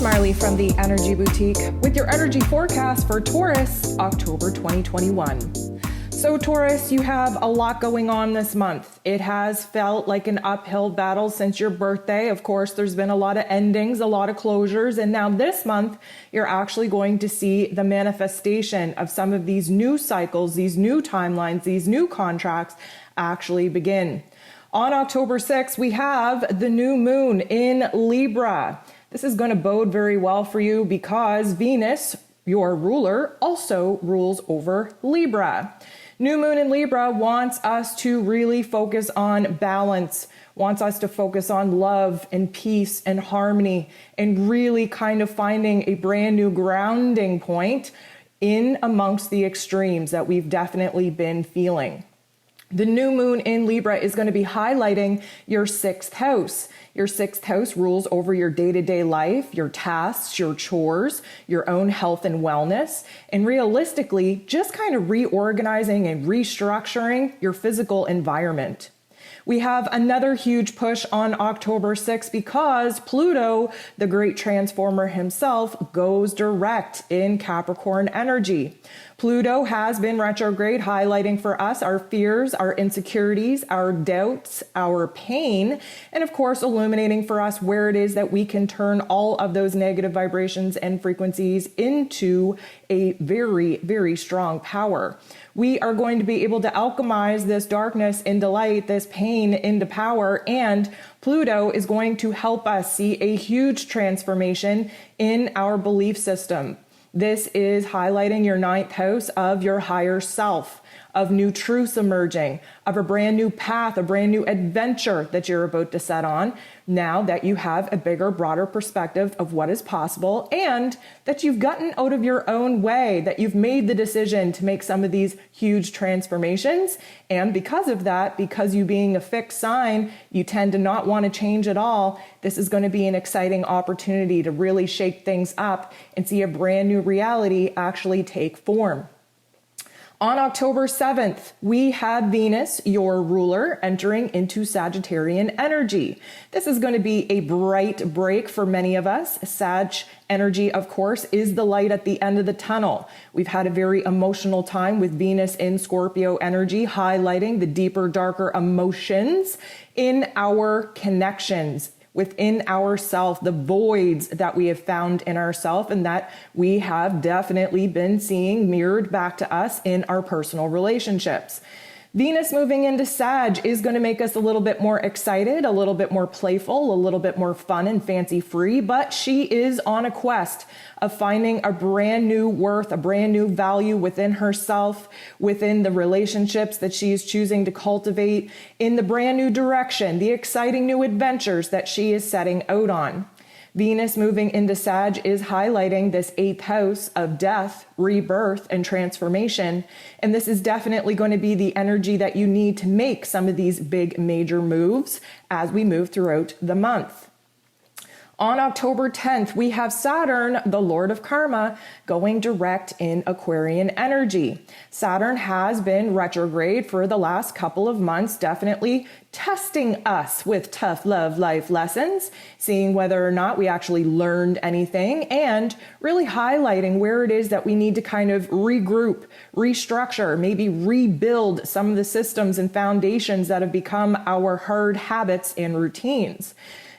Marley from the Energy Boutique with your energy forecast for Taurus, October 2021. So Taurus, you have a lot going on this month. It has felt like an uphill battle since your birthday. Of course, there's been a lot of endings, a lot of closures, and now this month, you're actually going to see the manifestation of some of these new cycles, these new timelines, these new contracts actually begin. On October 6th, we have the new moon in Libra. This is going to bode very well for you because Venus, your ruler, also rules over Libra. New moon in Libra wants us to really focus on balance, wants us to focus on love and peace and harmony, and really kind of finding a brand new grounding point in amongst the extremes that we've definitely been feeling. The new moon in Libra is going to be highlighting your sixth house. Your sixth house rules over your day-to-day life, your tasks, your chores, your own health and wellness, and realistically, just kind of reorganizing and restructuring your physical environment. We have another huge push on October 6th because Pluto, the great transformer himself, goes direct in Capricorn energy. Pluto has been retrograde, highlighting for us our fears, our insecurities, our doubts, our pain, and of course, illuminating for us where it is that we can turn all of those negative vibrations and frequencies into a very, very strong power. We are going to be able to alchemize this darkness into light, this pain into power, and Pluto is going to help us see a huge transformation in our belief system. This is highlighting your ninth house of your higher self, of new truths emerging, of a brand new path, a brand new adventure that you're about to set on now that you have a bigger, broader perspective of what is possible and that you've gotten out of your own way, that you've made the decision to make some of these huge transformations. And because of that, because you being a fixed sign, you tend to not want to change at all. This is going to be an exciting opportunity to really shake things up and see a brand new reality actually take form. On October 7th, we have Venus, your ruler, entering into Sagittarian energy. This is going to be a bright break for many of us. Sag energy, of course, is the light at the end of the tunnel. We've had a very emotional time with Venus in Scorpio energy, highlighting the deeper, darker emotions in our connections within ourself, the voids that we have found in ourself and that we have definitely been seeing mirrored back to us in our personal relationships. Venus moving into Sag is going to make us a little bit more excited, a little bit more playful, a little bit more fun and fancy free, but she is on a quest of finding a brand new worth, a brand new value within herself, within the relationships that she is choosing to cultivate, in the brand new direction, the exciting new adventures that she is setting out on. Venus moving into Sag is highlighting this eighth house of death, rebirth, and transformation. And this is definitely going to be the energy that you need to make some of these big major moves as we move throughout the month. On October 10th, we have Saturn, the Lord of Karma, going direct in Aquarian energy. Saturn has been retrograde for the last couple of months, definitely testing us with tough love life lessons, seeing whether or not we actually learned anything, and really highlighting where it is that we need to kind of regroup, restructure, maybe rebuild some of the systems and foundations that have become our hard habits and routines.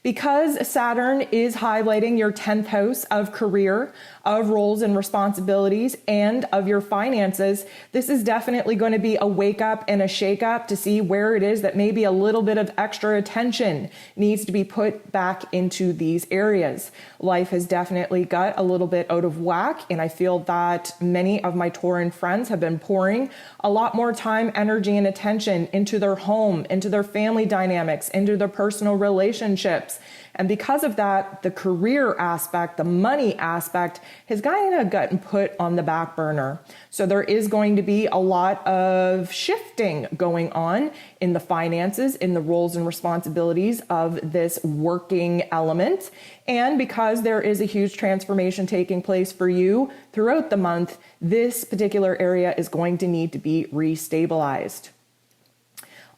Because Saturn is highlighting your 10th house of career, of roles and responsibilities, and of your finances, this is definitely going to be a wake up and a shake up to see where it is that maybe a little bit of extra attention needs to be put back into these areas. Life has definitely got a little bit out of whack, and I feel that many of my Tauran friends have been pouring a lot more time, energy, and attention into their home, into their family dynamics, into their personal relationships. And because of that, the career aspect, the money aspect has gotten put on the back burner. So there is going to be a lot of shifting going on in the finances, in the roles and responsibilities of this working element. And because there is a huge transformation taking place for you throughout the month, this particular area is going to need to be restabilized.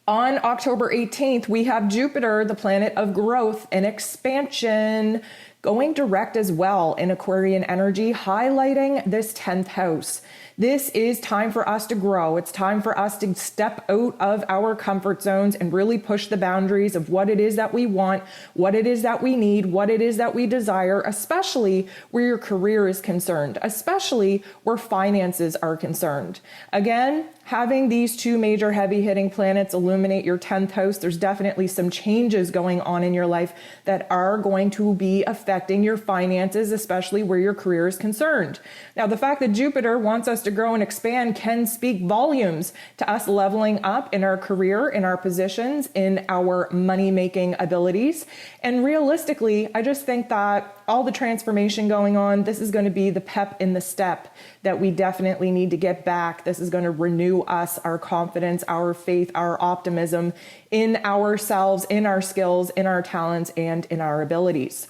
On October 18th, we have Jupiter, the planet of growth and expansion, going direct as well in Aquarian energy, highlighting this 10th house. This is time for us to grow. It's time for us to step out of our comfort zones and really push the boundaries of what it is that we want, what it is that we need, what it is that we desire, especially where your career is concerned, especially where finances are concerned. Again, having these two major heavy hitting planets illuminate your 10th house, there's definitely some changes going on in your life that are going to be affecting your finances, especially where your career is concerned. Now, the fact that Jupiter wants us to grow and expand can speak volumes to us leveling up in our career, in our positions, in our money-making abilities. And realistically, I just think that all the transformation going on, this is going to be the pep in the step that we definitely need to get back. This is going to renew us, our confidence, our faith, our optimism in ourselves, in our skills, in our talents, and in our abilities.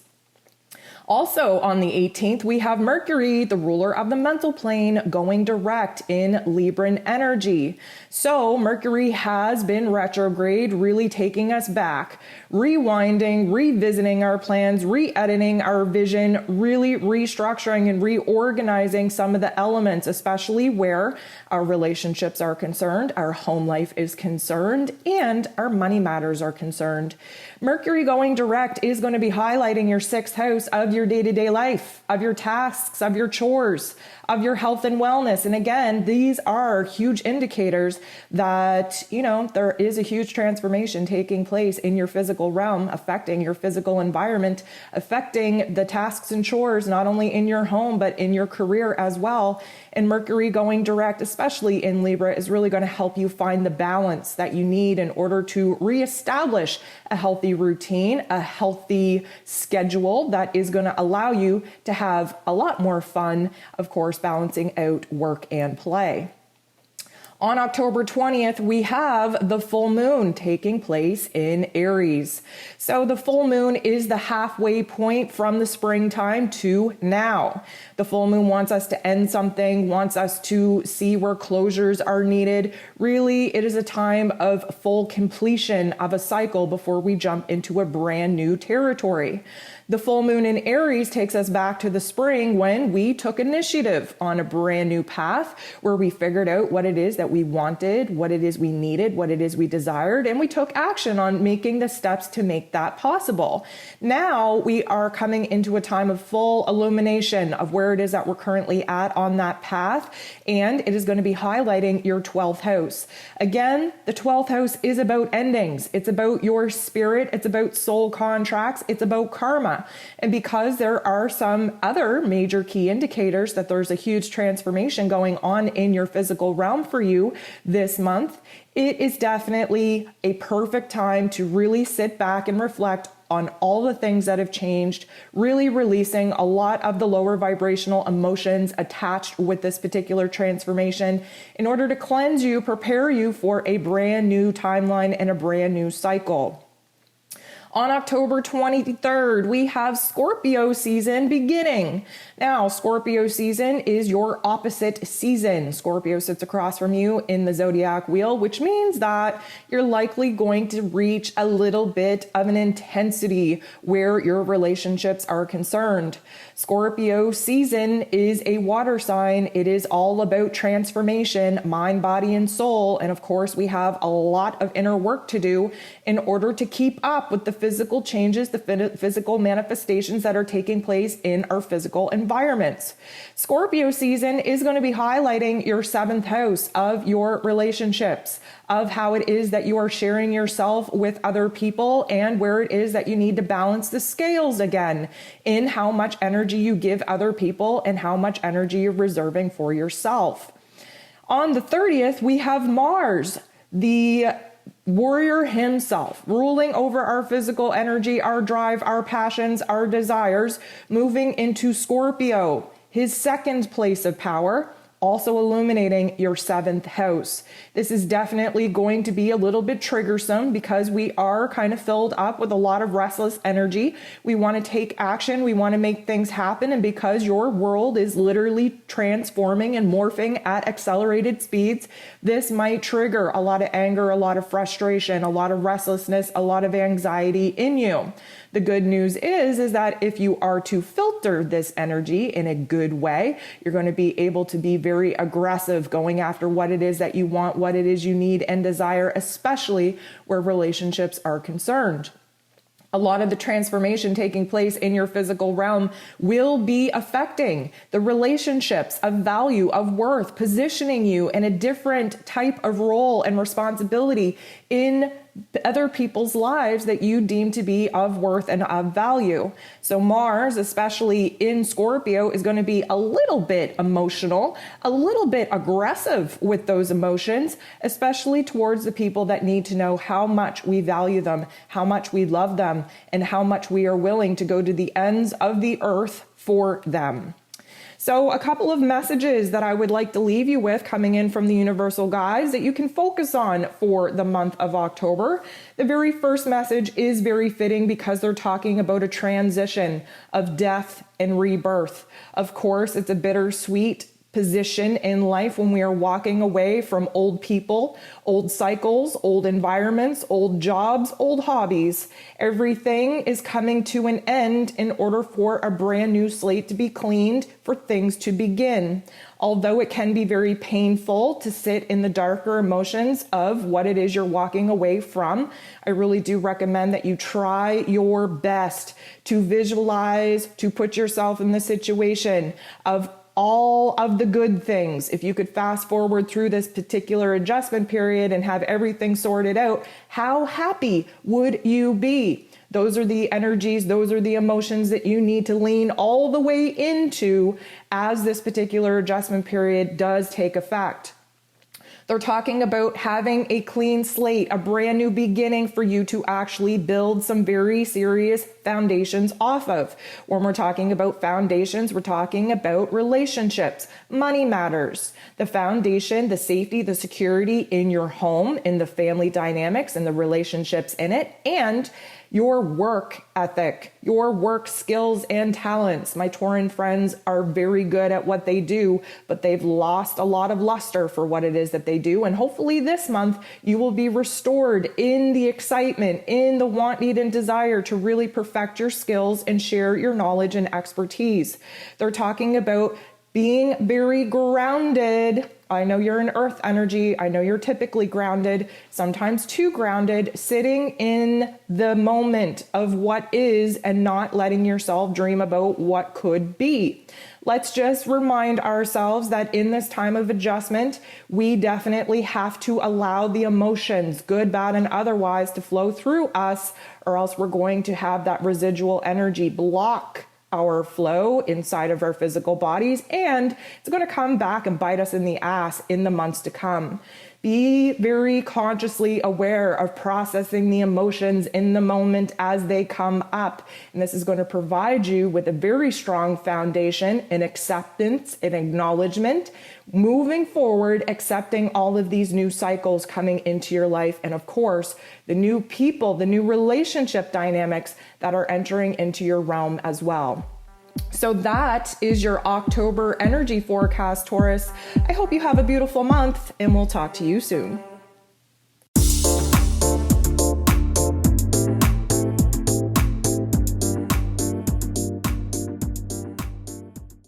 Also on the 18th, we have Mercury, the ruler of the mental plane, going direct in Libran energy. So Mercury has been retrograde, really taking us back, rewinding, revisiting our plans, re-editing our vision, really restructuring and reorganizing some of the elements, especially where our relationships are concerned, our home life is concerned, and our money matters are concerned. Mercury going direct is going to be highlighting your 6th house of your day-to-day life, of your tasks, of your chores, of your health and wellness. And again, these are huge indicators that, there is a huge transformation taking place in your physical realm, affecting your physical environment, affecting the tasks and chores, not only in your home, but in your career as well. And Mercury going direct, especially in Libra, is really going to help you find the balance that you need in order to reestablish a healthy routine, a healthy schedule that is going to allow you to have a lot more fun, of course, balancing out work and play. On October 20th, we have the full moon taking place in Aries. So the full moon is the halfway point from the springtime to now. The full moon wants us to end something, wants us to see where closures are needed. Really, it is a time of full completion of a cycle before we jump into a brand new territory. The full moon in Aries takes us back to the spring when we took initiative on a brand new path where we figured out what it is that we wanted, what it is we needed, what it is we desired, and we took action on making the steps to make that possible. Now we are coming into a time of full illumination of where it is that we're currently at on that path, and it is going to be highlighting your 12th house. Again, the 12th house is about endings. It's about your spirit. It's about soul contracts. It's about karma. And because there are some other major key indicators that there's a huge transformation going on in your physical realm for you this month, it is definitely a perfect time to really sit back and reflect on all the things that have changed, really releasing a lot of the lower vibrational emotions attached with this particular transformation in order to cleanse you, prepare you for a brand new timeline and a brand new cycle. On October 23rd, we have Scorpio season beginning. Now, Scorpio season is your opposite season. Scorpio sits across from you in the zodiac wheel, which means that you're likely going to reach a little bit of an intensity where your relationships are concerned. Scorpio season is a water sign. It is all about transformation, mind, body, and soul. And of course, we have a lot of inner work to do in order to keep up with the physical changes, the physical manifestations that are taking place in our physical environments. Scorpio season is going to be highlighting your 7th house of your relationships, of how it is that you are sharing yourself with other people and where it is that you need to balance the scales again in how much energy you give other people and how much energy you're reserving for yourself. On the 30th, we have Mars, the warrior himself, ruling over our physical energy, our drive, our passions, our desires, moving into Scorpio, his 2nd place of power, also illuminating your 7th house. This is definitely going to be a little bit triggersome because we are kind of filled up with a lot of restless energy. We want to take action. We want to make things happen. And because your world is literally transforming and morphing at accelerated speeds, this might trigger a lot of anger, a lot of frustration, a lot of restlessness, a lot of anxiety in you. The good news is that if you are to filter this energy in a good way, you're going to be able to be very aggressive going after what it is that you want, what it is you need and desire, especially where relationships are concerned. A lot of the transformation taking place in your physical realm will be affecting the relationships of value, of worth, positioning you in a different type of role and responsibility in other people's lives that you deem to be of worth and of value. So Mars, especially in Scorpio, is going to be a little bit emotional, a little bit aggressive with those emotions, especially towards the people that need to know how much we value them, how much we love them, and how much we are willing to go to the ends of the earth for them. So a couple of messages that I would like to leave you with coming in from the universal guides that you can focus on for the month of October. The very first message is very fitting because they're talking about a transition of death and rebirth. Of course, it's a bittersweet position in life when we are walking away from old people, old cycles, old environments, old jobs, old hobbies. Everything is coming to an end in order for a brand new slate to be cleaned, for things to begin. Although it can be very painful to sit in the darker emotions of what it is you're walking away from, I really do recommend that you try your best to visualize, to put yourself in the situation of all of the good things. If you could fast forward through this particular adjustment period and have everything sorted out, how happy would you be? Those are the energies, those are the emotions that you need to lean all the way into as this particular adjustment period does take effect. They're talking about having a clean slate, a brand new beginning for you to actually build some very serious foundations off of. When we're talking about foundations, we're talking about relationships, money matters, the foundation, the safety, the security in your home, in the family dynamics and the relationships in it, and your work ethic, your work skills and talents. My Tauran friends are very good at what they do, but they've lost a lot of luster for what it is that they do. And hopefully this month you will be restored in the excitement, in the want, need, and desire to really perfect your skills and share your knowledge and expertise. They're talking about being very grounded. I know you're in earth energy. I know you're typically grounded, sometimes too grounded, sitting in the moment of what is and not letting yourself dream about what could be. Let's just remind ourselves that in this time of adjustment, we definitely have to allow the emotions, good, bad, and otherwise, to flow through us, or else we're going to have that residual energy block our flow inside of our physical bodies, and it's going to come back and bite us in the ass in the months to come. Be very consciously aware of processing the emotions in the moment as they come up. And this is going to provide you with a very strong foundation in acceptance and acknowledgement, moving forward, accepting all of these new cycles coming into your life. And of course, the new people, the new relationship dynamics that are entering into your realm as well. So that is your October energy forecast, Taurus. I hope you have a beautiful month, and we'll talk to you soon.